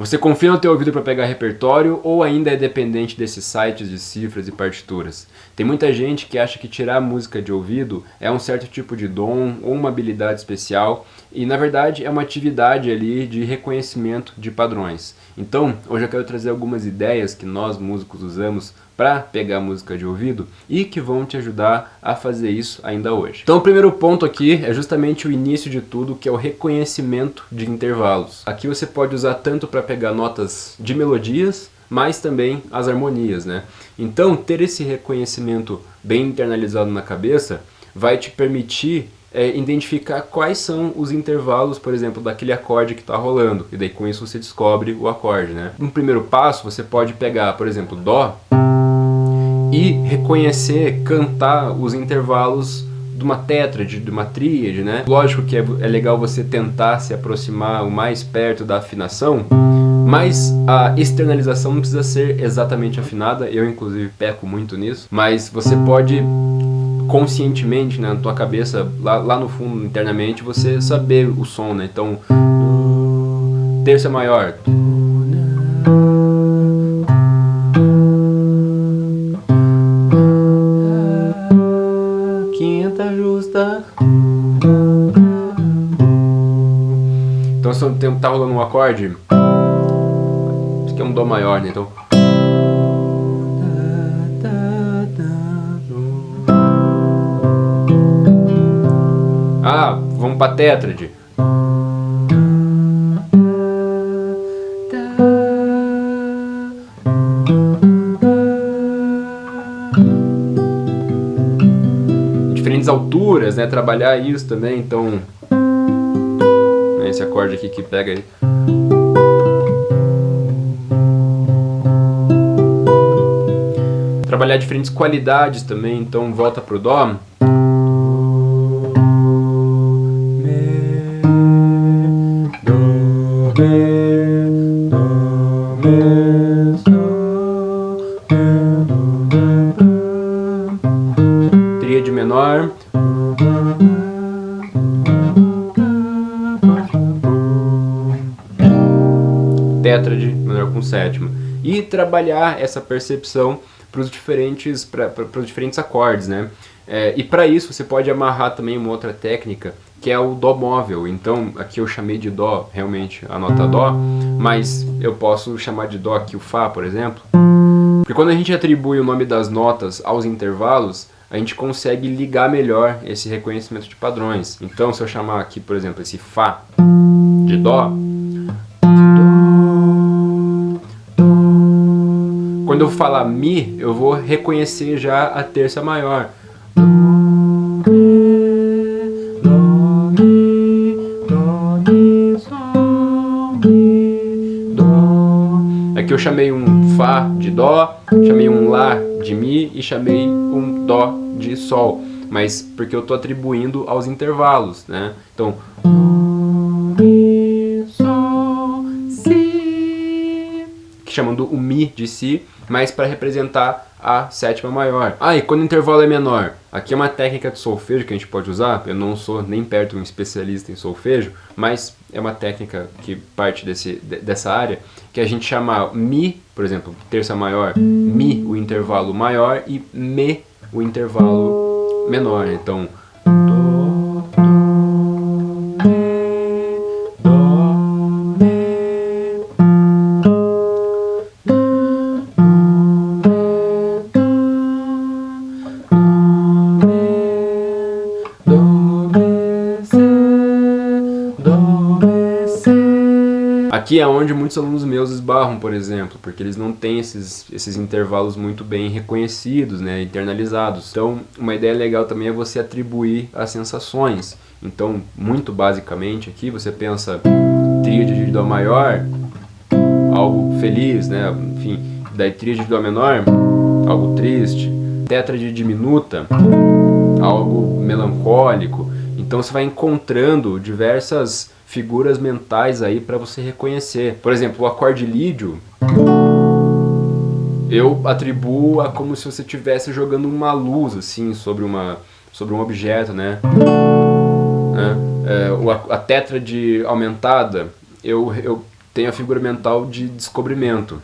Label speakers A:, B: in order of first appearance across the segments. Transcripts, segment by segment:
A: Você confia no teu ouvido para pegar repertório ou ainda é dependente desses sites de cifras e partituras? Tem muita gente que acha que tirar música de ouvido é um certo tipo de dom ou uma habilidade especial e na verdade é uma atividade ali de reconhecimento de padrões. Então, hoje eu quero trazer algumas ideias que nós músicos usamos para pegar música de ouvido e que vão te ajudar a fazer isso ainda hoje. Então o primeiro ponto aqui é justamente o início de tudo, que é o reconhecimento de intervalos. Aqui você pode usar tanto para pegar notas de melodias, mas também as harmonias, né? Então ter esse reconhecimento bem internalizado na cabeça vai te permitir identificar quais são os intervalos, por exemplo, daquele acorde que está rolando, e daí com isso você descobre o acorde, né? No primeiro passo você pode pegar, por exemplo, Dó, e reconhecer, cantar os intervalos de uma tétrade, de uma tríade, né? Lógico que é legal você tentar se aproximar o mais perto da afinação, mas a externalização não precisa ser exatamente afinada, eu inclusive peco muito nisso, mas você pode conscientemente, né, na tua cabeça, lá no fundo, internamente, você saber o som, né? Então, terça maior, quinta justa. Então se tá rolando um acorde, isso aqui é um Dó maior, né? Então vamos pra tétrade. Diferentes alturas, né? Trabalhar isso também, então esse acorde aqui que pega aí. Trabalhar diferentes qualidades também, então volta pro Dó. Tríade menor. Tétrade menor com sétima. E trabalhar essa percepção para os diferentes acordes, né? E para isso você pode amarrar também uma outra técnica, que é o Dó móvel. Então aqui eu chamei de Dó realmente a nota Dó, mas eu posso chamar de Dó aqui o Fá, por exemplo. Porque quando a gente atribui o nome das notas aos intervalos, a gente consegue ligar melhor esse reconhecimento de padrões. Então se eu chamar aqui, por exemplo, esse Fá de Dó, quando eu falar Mi, eu vou reconhecer já a terça maior. Aqui eu chamei um Fá de Dó, chamei um Lá de Mi e chamei um Dó de Sol. Mas porque eu estou atribuindo aos intervalos, né? Então, chamando o Mi de Si, mas para representar a sétima maior. E quando o intervalo é menor, aqui é uma técnica de solfejo que a gente pode usar. Eu não sou nem perto um especialista em solfejo, mas é uma técnica que parte dessa área, que a gente chama Mi, por exemplo, terça maior, Mi o intervalo maior e Me o intervalo menor. Então, aqui é onde muitos alunos meus esbarram, por exemplo, porque eles não têm esses intervalos muito bem reconhecidos, né, internalizados. Então, uma ideia legal também é você atribuir as sensações. Então, muito basicamente aqui, você pensa tríade de Dó maior, algo feliz, né, enfim, daí tríade de Dó menor, algo triste, tétrade diminuta, algo melancólico. Então você vai encontrando diversas figuras mentais aí para você reconhecer. Por exemplo, o acorde lídio, eu atribuo a como se você estivesse jogando uma luz assim sobre um objeto, né? A tétrade aumentada, eu tem a figura mental de descobrimento,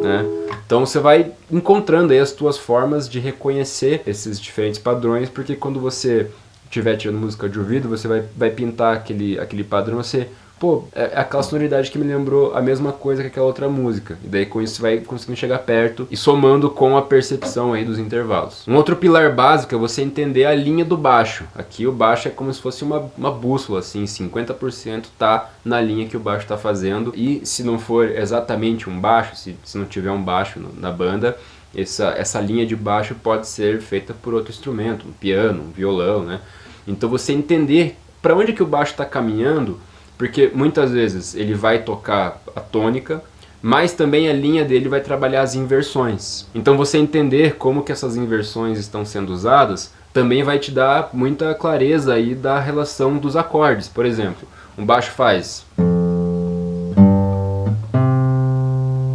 A: né? Então você vai encontrando aí as tuas formas de reconhecer esses diferentes padrões, porque quando você estiver tirando música de ouvido, você vai pintar aquele padrão, você, pô, é aquela sonoridade que me lembrou a mesma coisa que aquela outra música. E daí com isso você vai conseguindo chegar perto e somando com a percepção aí dos intervalos. Um outro pilar básico é você entender a linha do baixo. Aqui o baixo é como se fosse uma bússola, assim, 50% tá na linha que o baixo está fazendo. E se não for exatamente um baixo, se não tiver um baixo na banda, essa linha de baixo pode ser feita por outro instrumento, um piano, um violão, né? Então você entender para onde que o baixo está caminhando, porque muitas vezes ele vai tocar a tônica, mas também a linha dele vai trabalhar as inversões. Então você entender como que essas inversões estão sendo usadas também vai te dar muita clareza aí da relação dos acordes. Por exemplo, um baixo faz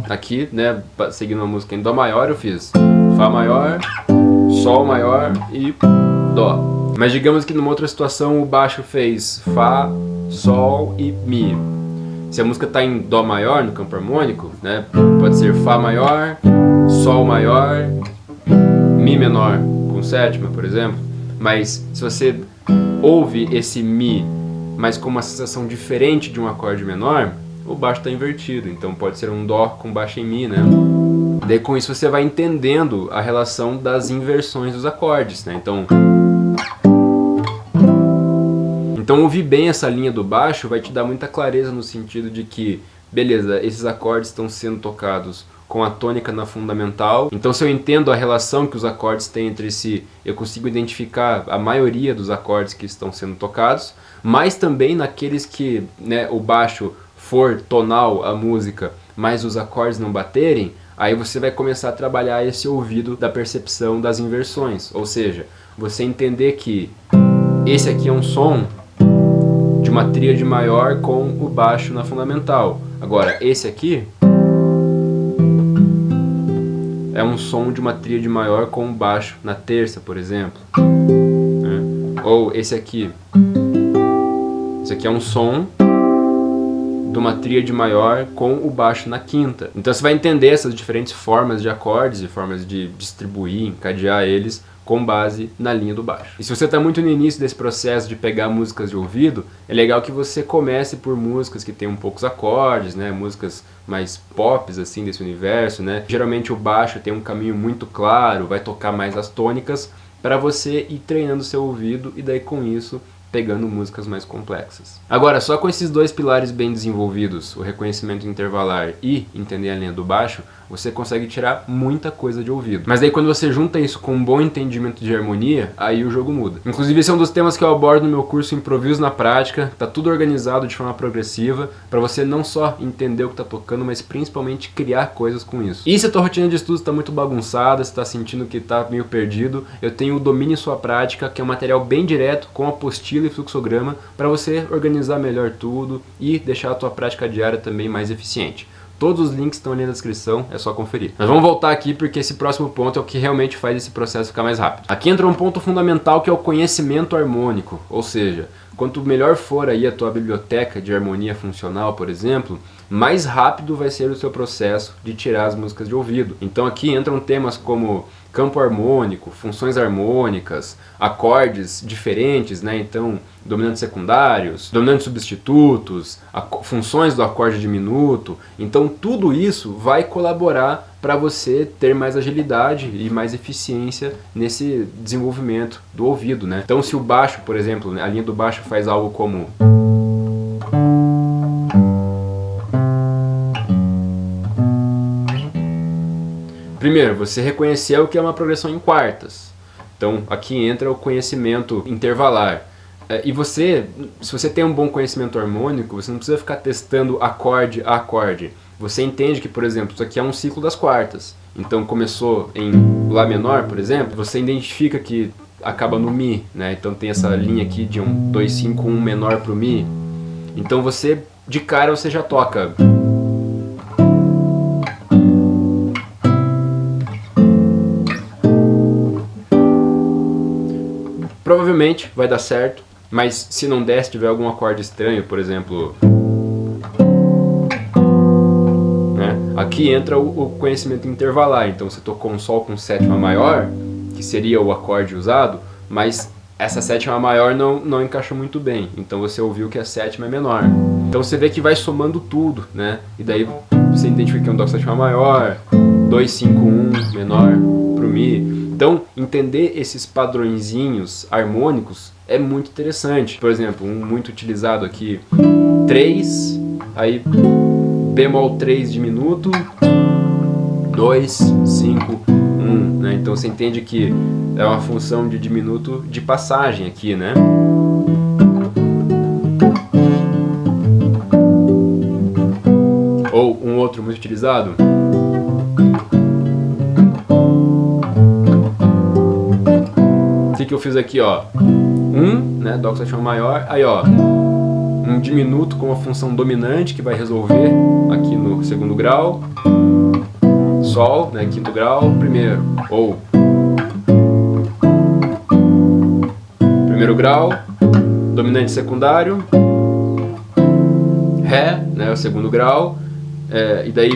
A: aqui, né, seguindo uma música em Dó maior, eu fiz Fá maior, Sol maior e Dó. Mas digamos que numa outra situação o baixo fez Fá, Sol e Mi. Se a música está em Dó maior, no campo harmônico, né, pode ser Fá maior, Sol maior, Mi menor com sétima, por exemplo. Mas se você ouve esse Mi, mas com uma sensação diferente de um acorde menor, o baixo está invertido. Então pode ser um Dó com baixo em Mi, né? Daí com isso você vai entendendo a relação das inversões dos acordes, né? Então ouvir bem essa linha do baixo vai te dar muita clareza no sentido de que, beleza, esses acordes estão sendo tocados com a tônica na fundamental. Então se eu entendo a relação que os acordes têm entre si, eu consigo identificar a maioria dos acordes que estão sendo tocados, mas também naqueles que, né, o baixo for tonal a música, mas os acordes não baterem, aí você vai começar a trabalhar esse ouvido da percepção das inversões. Ou seja, você entender que esse aqui é um som de uma tríade maior com o baixo na fundamental. Agora, esse aqui é um som de uma tríade maior com o baixo na terça, por exemplo. Ou esse aqui é um som de uma tríade maior com o baixo na quinta. Então você vai entender essas diferentes formas de acordes e formas de distribuir, encadear eles com base na linha do baixo. E se você está muito no início desse processo de pegar músicas de ouvido, é legal que você comece por músicas que tenham poucos acordes, né? Músicas mais pop assim desse universo, né? Geralmente o baixo tem um caminho muito claro, vai tocar mais as tônicas, para você ir treinando seu ouvido e daí com isso pegando músicas mais complexas. Agora, só com esses dois pilares bem desenvolvidos, o reconhecimento intervalar e entender a linha do baixo, você consegue tirar muita coisa de ouvido. Mas daí quando você junta isso com um bom entendimento de harmonia, aí o jogo muda. Inclusive esse é um dos temas que eu abordo no meu curso Improviso na Prática, tá tudo organizado de forma progressiva, para você não só entender o que tá tocando, mas principalmente criar coisas com isso. E se a tua rotina de estudos está muito bagunçada, se tá sentindo que tá meio perdido, eu tenho o Domine Sua Prática, que é um material bem direto, com apostila e fluxograma, para você organizar melhor tudo e deixar a tua prática diária também mais eficiente. Todos os links estão ali na descrição, é só conferir. Mas vamos voltar aqui porque esse próximo ponto é o que realmente faz esse processo ficar mais rápido. Aqui entra um ponto fundamental que é o conhecimento harmônico, ou seja, quanto melhor for aí a tua biblioteca de harmonia funcional, por exemplo, mais rápido vai ser o seu processo de tirar as músicas de ouvido. Então aqui entram temas como campo harmônico, funções harmônicas, acordes diferentes, né? Então, dominantes secundários, dominantes substitutos, funções do acorde diminuto. Então, tudo isso vai colaborar para você ter mais agilidade e mais eficiência nesse desenvolvimento do ouvido, né? Então, se o baixo, por exemplo, a linha do baixo faz algo como... Primeiro, você reconheceu que é uma progressão em quartas. Então, aqui entra o conhecimento intervalar. E você, se você tem um bom conhecimento harmônico, você não precisa ficar testando acorde a acorde. Você entende que, por exemplo, isso aqui é um ciclo das quartas. Então, começou em Lá menor, por exemplo, você identifica que acaba no Mi, né? Então tem essa linha aqui de um 2, 5, 1 menor para o Mi. Então você, de cara, você já toca... Provavelmente vai dar certo, Mas se não der, se tiver algum acorde estranho, por exemplo, né? Aqui entra o conhecimento intervalar. Então você tocou um Sol com sétima maior, que seria o acorde usado, mas essa sétima maior não encaixou muito bem. Então você ouviu que a sétima é menor. Então você vê que vai somando tudo, né? E daí você identifica que é um Dó com sétima maior, 2, 5, 1 menor pro Mi. Então entender esses padrõezinhos harmônicos é muito interessante. Por exemplo, um muito utilizado aqui, 3, aí bemol 3 diminuto, 2, 5, 1, né? Então você entende que é uma função de diminuto de passagem aqui, né? Ou um outro muito utilizado, o que eu fiz aqui, ó, 1, né, Dó com sétima maior, aí ó, um diminuto com a função dominante que vai resolver aqui no segundo grau, Sol, né, quinto grau, primeiro, ou primeiro grau, dominante secundário, Ré, né, o segundo grau, e daí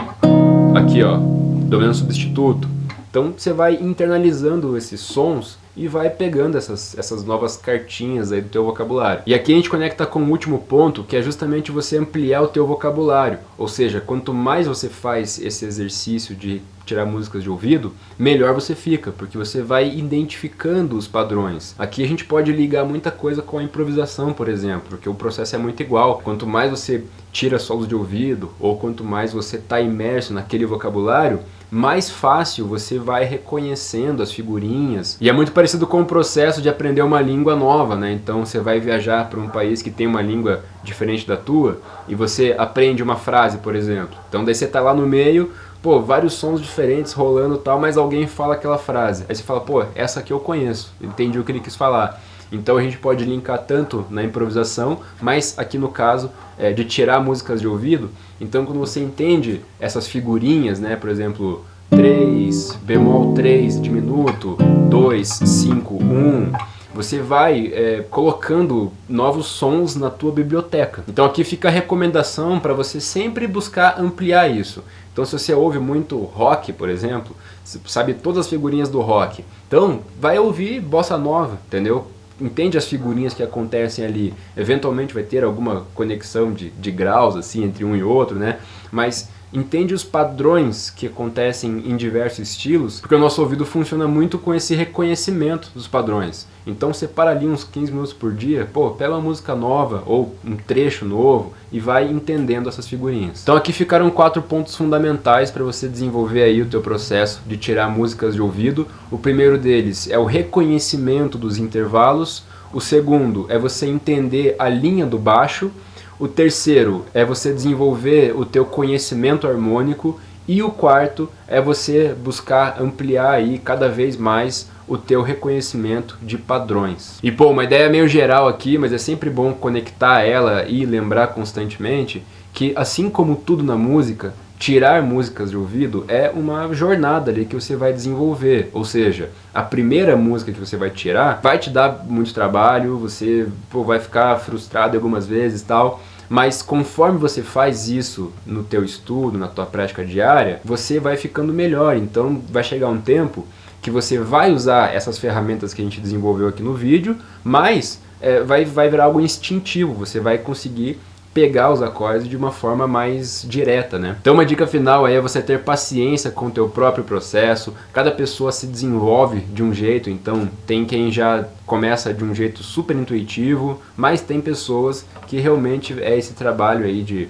A: aqui ó, dominante substituto. Então você vai internalizando esses sons e vai pegando essas novas cartinhas aí do teu vocabulário. E aqui a gente conecta com o último ponto, que é justamente você ampliar o teu vocabulário. Ou seja, quanto mais você faz esse exercício de tirar músicas de ouvido, melhor você fica, porque você vai identificando os padrões. Aqui a gente pode ligar muita coisa com a improvisação, por exemplo, porque o processo é muito igual. Quanto mais você tira solos de ouvido, ou quanto mais você está imerso naquele vocabulário, mais fácil você vai reconhecendo as figurinhas. E é muito parecido com o processo de aprender uma língua nova, né? Então você vai viajar para um país que tem uma língua diferente da tua, e você aprende uma frase, por exemplo. Então daí você está lá no meio, pô, vários sons diferentes rolando e tal, mas alguém fala aquela frase. Aí você fala, pô, essa aqui eu conheço, entendi o que ele quis falar. Então a gente pode linkar tanto na improvisação, mas aqui no caso de tirar músicas de ouvido. Então quando você entende essas figurinhas, né, por exemplo, 3, bemol 3 diminuto, 2, 5, 1, você vai colocando novos sons na tua biblioteca. Então aqui fica a recomendação para você sempre buscar ampliar isso. Então se você ouve muito rock, por exemplo, você sabe todas as figurinhas do rock, então vai ouvir bossa nova, entendeu? Entende as figurinhas que acontecem ali. Eventualmente vai ter alguma conexão de graus assim entre um e outro, né? Mas entende os padrões que acontecem em diversos estilos, porque o nosso ouvido funciona muito com esse reconhecimento dos padrões. Então separa ali uns 15 minutos por dia, pô, pega uma música nova ou um trecho novo e vai entendendo essas figurinhas. Então aqui ficaram 4 pontos fundamentais para você desenvolver aí o teu processo de tirar músicas de ouvido. O primeiro deles é o reconhecimento dos intervalos, o segundo é você entender a linha do baixo, o terceiro é você desenvolver o teu conhecimento harmônico e o quarto é você buscar ampliar aí cada vez mais o teu reconhecimento de padrões. E pô, uma ideia meio geral aqui, mas é sempre bom conectar ela e lembrar constantemente que assim como tudo na música, tirar músicas de ouvido é uma jornada ali que você vai desenvolver. Ou seja, a primeira música que você vai tirar vai te dar muito trabalho, você vai ficar frustrado algumas vezes e tal, mas conforme você faz isso no teu estudo, na tua prática diária, você vai ficando melhor. Então vai chegar um tempo que você vai usar essas ferramentas que a gente desenvolveu aqui no vídeo, mas vai virar algo instintivo, você vai conseguir pegar os acordes de uma forma mais direta, né? Então uma dica final aí é você ter paciência com o teu próprio processo. Cada pessoa se desenvolve de um jeito, então tem quem já começa de um jeito super intuitivo, mas tem pessoas que realmente é esse trabalho aí de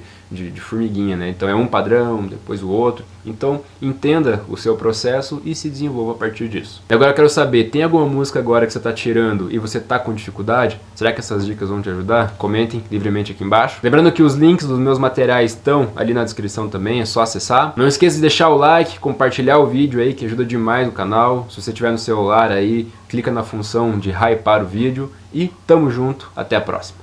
A: formiguinha, né? Então é um padrão, depois o outro. Então entenda o seu processo e se desenvolva a partir disso. E agora eu quero saber, tem alguma música agora que você está tirando e você está com dificuldade? Será que essas dicas vão te ajudar? Comentem livremente aqui embaixo. Lembrando que os links dos meus materiais estão ali na descrição também, é só acessar. Não esqueça de deixar o like, compartilhar o vídeo aí, que ajuda demais o canal. Se você tiver no celular aí, clica na função de hypar o vídeo e tamo junto, até a próxima.